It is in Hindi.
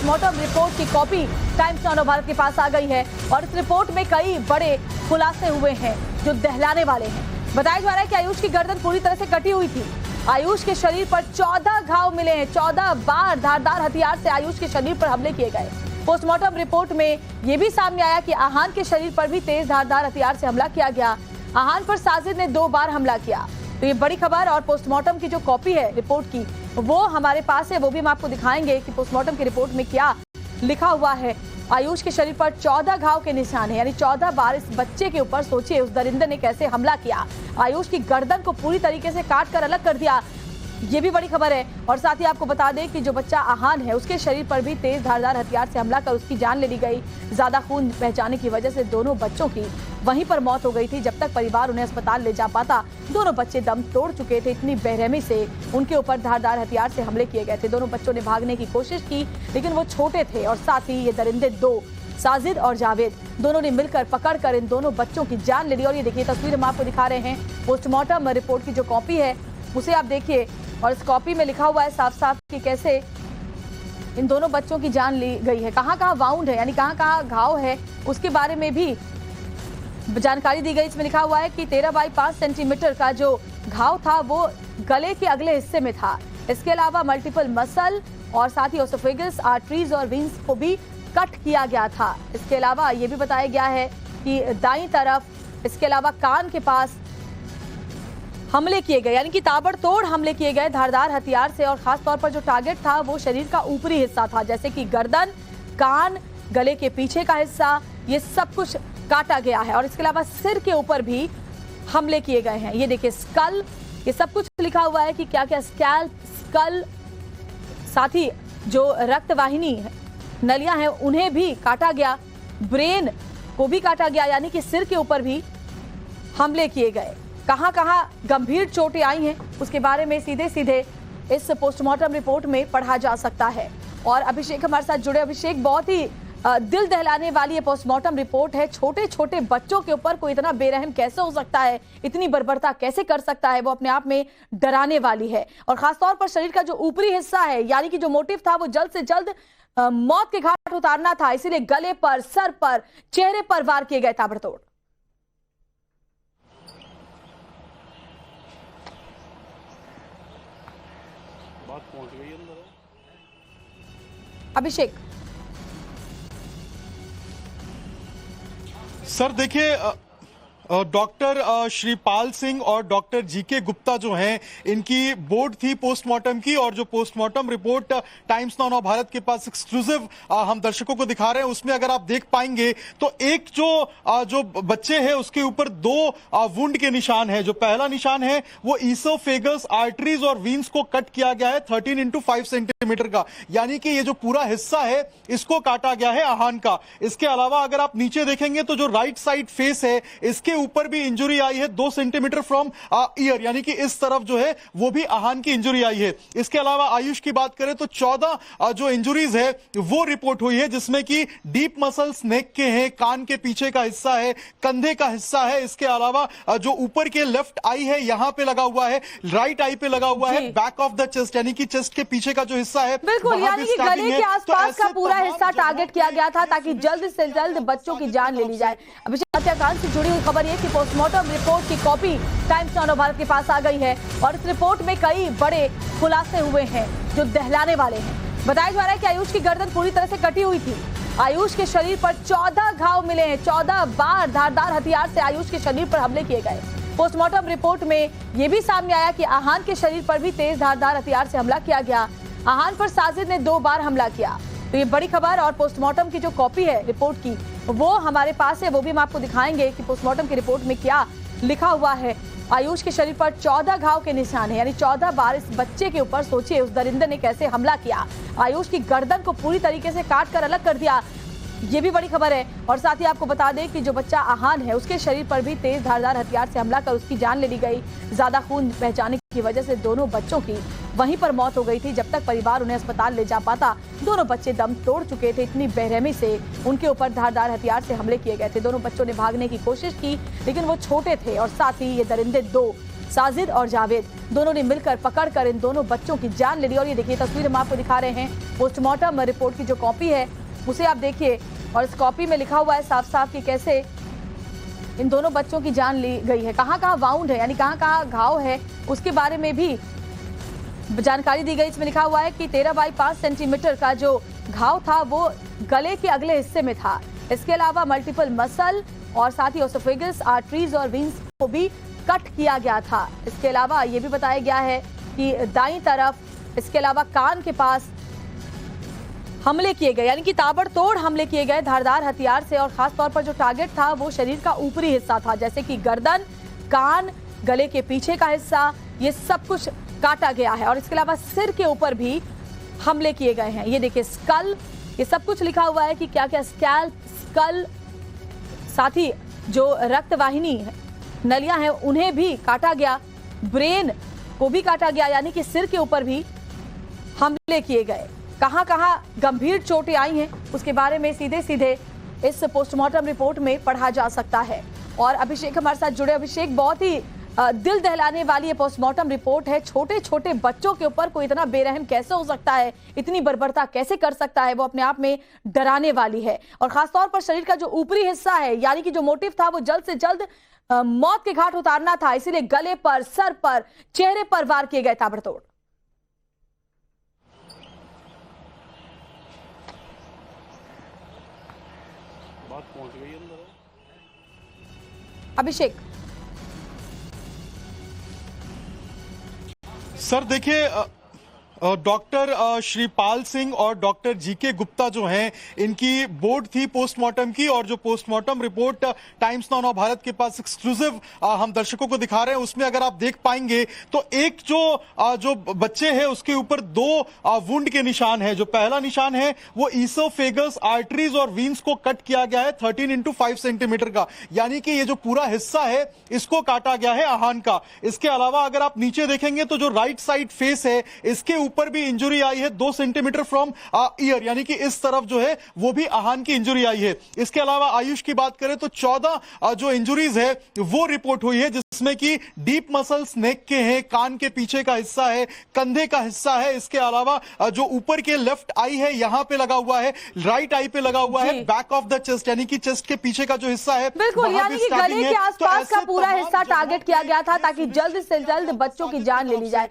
पोस्टमार्टम रिपोर्ट की कॉपी टाइम्स नाउ भारत के पास आ गई है और इस रिपोर्ट में कई बड़े खुलासे हुए हैं जो दहलाने वाले हैं। बताया जा रहा है कि आयुष की गर्दन पूरी तरह से कटी हुई थी। आयुष के शरीर पर 14 घाव मिले हैं। 14 बार धारदार हथियार से आयुष के शरीर पर हमले किए गए। पोस्टमार्टम रिपोर्ट में यह भी सामने आया कि आहान के शरीर पर भी तेज धारदार हथियार से हमला किया गया। आहान पर साजिद ने 2 बार हमला किया। तो ये बड़ी खबर। और पोस्टमार्टम की जो कॉपी है रिपोर्ट की वो हमारे पास है, वो भी हम आपको दिखाएंगे कि पोस्टमार्टम की रिपोर्ट में क्या लिखा हुआ है। आयुष के शरीर पर 14 घाव के निशान है, यानी 14 बार इस बच्चे के ऊपर सोचिए उस दरिंदे ने कैसे हमला किया। आयुष की गर्दन को पूरी तरीके से काट कर अलग कर दिया। ये भी बड़ी खबर है। और साथ ही आपको बता दें कि जो बच्चा आहान है उसके शरीर पर भी तेज धारदार हथियार से हमला कर उसकी जान ले ली गई। ज्यादा खून बह जाने की वजह से दोनों बच्चों की वहीं पर मौत हो गई थी। जब तक परिवार उन्हें अस्पताल ले जा पाता दोनों बच्चे दम तोड़ चुके थे। इतनी बेरहमी से उनके ऊपर धारदार हथियार से हमले किए गए थे। दोनों बच्चों ने भागने की कोशिश की लेकिन वो छोटे थे। और साथ ही ये दरिंदे 2 साजिद और जावेद दोनों ने मिलकर पकड़कर इन दोनों बच्चों की जान ले ली। और ये देखिए तस्वीर हम आपको दिखा रहे हैं। पोस्टमार्टम रिपोर्ट की जो कॉपी है उसे आप देखिए और इस कॉपी में लिखा हुआ है साफ साफ कि कैसे इन दोनों बच्चों की जान ली गई है। कहां कहां वाउंड है यानी कहां कहां घाव है उसके बारे में भी जानकारी दी गई। इसमें लिखा हुआ है कि 13 बाई 5 सेंटीमीटर का जो घाव था वो गले के अगले हिस्से में था। इसके अलावा मल्टीपल मसल और साथ ही ओसोफेगस, आर्टरीज और वीन्स को भी कट किया गया था। इसके अलावा ये भी बताया गया है कि दाईं तरफ इसके अलावा कान के पास हमले किए गए, यानी कि ताबड़तोड़ हमले किए गए धारदार हथियार से। और खास तौर पर जो टारगेट था वो शरीर का ऊपरी हिस्सा था, जैसे कि गर्दन, कान, गले के पीछे का हिस्सा, ये सब कुछ काटा गया है। और इसके अलावा सिर के ऊपर भी हमले किए गए हैं। ये देखिए स्कल, ये सब कुछ लिखा हुआ है कि क्या क्या स्कैल्प, स्कल, साथ ही जो रक्तवाहिनी नलियां हैं उन्हें भी काटा गया, ब्रेन को भी काटा गया, यानी कि सिर के ऊपर भी हमले किए गए। कहां कहां गंभीर चोटें आई हैं उसके बारे में सीधे सीधे इस पोस्टमार्टम रिपोर्ट में पढ़ा जा सकता है। और अभिषेक हमारे साथ जुड़े। अभिषेक, बहुत ही दिल दहलाने वाली ये पोस्टमार्टम रिपोर्ट है। छोटे छोटे बच्चों के ऊपर कोई इतना बेरहम कैसे हो सकता है, इतनी बर्बरता कैसे कर सकता है, वो अपने आप में डराने वाली है। और खासतौर पर शरीर का जो ऊपरी हिस्सा है, यानी कि जो मोटिव था वो जल्द से जल्द मौत के घाट उतारना था, इसीलिए गले पर, सर पर, चेहरे पर वार किए गए ताबड़तोड़। बात पहुंच गई अंदर। अभिषेक सर देखिए, डॉक्टर श्रीपाल सिंह और डॉक्टर जीके गुप्ता जो हैं इनकी बोर्ड थी पोस्टमार्टम की। और जो postmortem report times now Bharat के पास एक्सक्लूसिव हम दर्शकों को दिखा रहे हैं उसमें अगर आप देख पाएंगे तो एक जो बच्चे हैं उसके ऊपर 2 वुंड के निशान है। जो पहला निशान है वो ईसोफेगस, आर्टरीज और वीन्स को कट किया गया है 13x5 सेंटीमीटर का, यानी कि ये जो पूरा हिस्सा है इसको काटा गया है आहान का। इसके अलावा अगर आप नीचे देखेंगे तो जो राइट साइड फेस है इसके ऊपर भी इंजरी आई है 2 सेंटीमीटर फ्रॉम ईयर, यानी कि इस तरफ जो है वो भी आहान की इंजरी आई है। इसके अलावा आयुष की बात करें तो 14 जो इंजरीज है वो रिपोर्ट हुई है, जिसमें कि डीप मसल्स नेक के हैं, कान के पीछे का हिस्सा है, कंधे का हिस्सा है। इसके अलावा जो ऊपर के लेफ्ट आई है यहां पे लगा हुआ है, राइट आई पे लगा हुआ है, बैक ऑफ द चेस्ट यानी कि चेस्ट के पीछे का जो हिस्सा है बिल्कुल, यानी कि गले के आसपास का पूरा हिस्सा टारगेट किया गया था ताकि जल्द से जल्द बच्चों की जान ले ली जाए। अभिषेक, हत्याकांड से जुड़ी हुई खबर कि पोस्टमार्टम रिपोर्ट की कॉपी टाइम्स नाउ भारत के पास आ गई है और इस रिपोर्ट में कई बड़े खुलासे हुए हैं जो दहलाने वाले हैं। बताया जा रहा है कि आयुष की गर्दन पूरी तरह से कटी हुई थी। आयुष के शरीर पर 14 घाव मिले हैं। 14 बार धारदार हथियार से आयुष के शरीर पर हमले किए गए। पोस्टमार्टम रिपोर्ट में यह भी सामने आया कि आहान के शरीर पर भी तेज धारदार हथियार से हमला किया गया। आहान पर साजिद ने 2 बार हमला किया। तो ये बड़ी खबर। और पोस्टमार्टम की जो कॉपी है रिपोर्ट की वो हमारे पास है, वो भी हम आपको दिखाएंगे कि पोस्टमार्टम की रिपोर्ट में क्या लिखा हुआ है। आयुष के शरीर पर 14 घाव के निशान है, यानी 14 बार इस बच्चे के ऊपर सोचिए उस दरिंदे ने कैसे हमला किया। आयुष की गर्दन को पूरी तरीके से काट कर अलग कर दिया। ये भी बड़ी खबर है। और साथ ही आपको बता दें कि जो बच्चा आहान है उसके शरीर पर भी तेज धारदार हथियार से हमला कर उसकी जान ले ली गई। ज्यादा खून बह जाने की वजह से दोनों बच्चों की वहीं पर मौत हो गई थी। जब तक परिवार उन्हें अस्पताल ले जा पाता दोनों बच्चे दम तोड़ चुके थे। इतनी बेरहमी से उनके ऊपर धारदार हथियार से हमले किए गए थे। दोनों बच्चों ने भागने की कोशिश की लेकिन वो छोटे थे। और साथ ही ये दरिंदे 2 साजिद और जावेद दोनों ने मिलकर पकड़कर इन दोनों बच्चों की जान ले ली। और ये देखिए तस्वीर हम आपको दिखा रहे हैं, पोस्टमार्टम रिपोर्ट की जो कॉपी है उसे आप देखिए, और इस कॉपी में लिखा हुआ है साफ साफ कि कैसे इन दोनों बच्चों की जान ली गई है, कहां कहां वाउंड है यानी कहां कहां घाव है उसके बारे में भी जानकारी दी गई। इसमें लिखा हुआ है कि 13 बाई 5 सेंटीमीटर का जो घाव था वो गले के अगले हिस्से में था। इसके अलावा मल्टीपल मसल और साथ ही ओसोफेगस, आर्टरीज और वीन्स को भी कट किया गया था। इसके अलावा ये भी बताया गया है कि दाईं तरफ, इसके अलावा कान के पास हमले किए गए, यानी कि ताबड़तोड़ हमले किए गए धारदार हथियार से। और खास तौर पर जो टारगेट था वो शरीर का ऊपरी हिस्सा था, जैसे कि गर्दन, कान, गले के पीछे का हिस्सा, ये सब कुछ काटा गया है। और इसके अलावा सिर के ऊपर भी हमले किए गए हैं। ये देखिए स्कल, ये सब कुछ लिखा हुआ है कि क्या क्या, स्कैल्प, स्कल, साथ ही जो रक्तवाहिनी नलियां हैं उन्हें भी काटा गया, ब्रेन को भी काटा गया, यानी कि सिर के ऊपर भी हमले किए गए। कहां कहां गंभीर चोटें आई हैं उसके बारे में सीधे सीधे इस पोस्टमार्टम रिपोर्ट में पढ़ा जा सकता है। और अभिषेक हमारे साथ जुड़े। अभिषेक, बहुत ही दिल दहलाने वाली ये पोस्टमार्टम रिपोर्ट है। छोटे छोटे बच्चों के ऊपर कोई इतना बेरहम कैसे हो सकता है, इतनी बर्बरता कैसे कर सकता है, वो अपने आप में डराने वाली है। और खासतौर पर शरीर का जो ऊपरी हिस्सा है, यानी कि जो मोटिव था वो जल्द से जल्द मौत के घाट उतारना था, इसीलिए गले पर, सर पर, चेहरे पर वार किए गए ताबड़तोड़। बात पहुंच गई अंदर। अभिषेक, सर देखिए, डॉक्टर श्रीपाल सिंह और डॉक्टर जीके गुप्ता जो हैं, इनकी बोर्ड थी पोस्टमार्टम की, और जो पोस्टमार्टम रिपोर्ट टाइम्स नाउ नौ भारत के पास एक्सक्लूसिव हम दर्शकों को दिखा रहे हैं, उसमें अगर आप देख पाएंगे तो एक जो बच्चे हैं उसके ऊपर 2 वुंड के निशान है। जो पहला निशान है वो ईसोफेगस, आर्टरीज और वीन्स को कट किया गया है 13x5 सेंटीमीटर का, यानी कि ये जो पूरा हिस्सा है इसको काटा गया है आहन का। इसके अलावा अगर आप नीचे देखेंगे तो जो राइट साइड फेस है इसके ऊपर भी इंजरी आई है 2 सेंटीमीटर फ्रॉम ईयर, यानी कि इस तरफ जो है वो भी आहन की इंजरी आई है। इसके अलावा आयुष की बात करें तो 14 जो इंजरीज है वो रिपोर्ट हुई है, जिसमें कि डीप मसल्स नेक के हैं, कान के पीछे का हिस्सा है, कंधे का हिस्सा है। इसके अलावा जो ऊपर के लेफ्ट आई है यहां पे लगा हुआ है, राइट आई पे लगा हुआ है, बैक ऑफ द चेस्ट यानी कि चेस्ट के पीछे का जो हिस्सा है, बिल्कुल, यानी कि गले के आसपास का पूरा हिस्सा टारगेट किया गया था ताकि जल्द से जल्द बच्चों की जान ले ली जाए।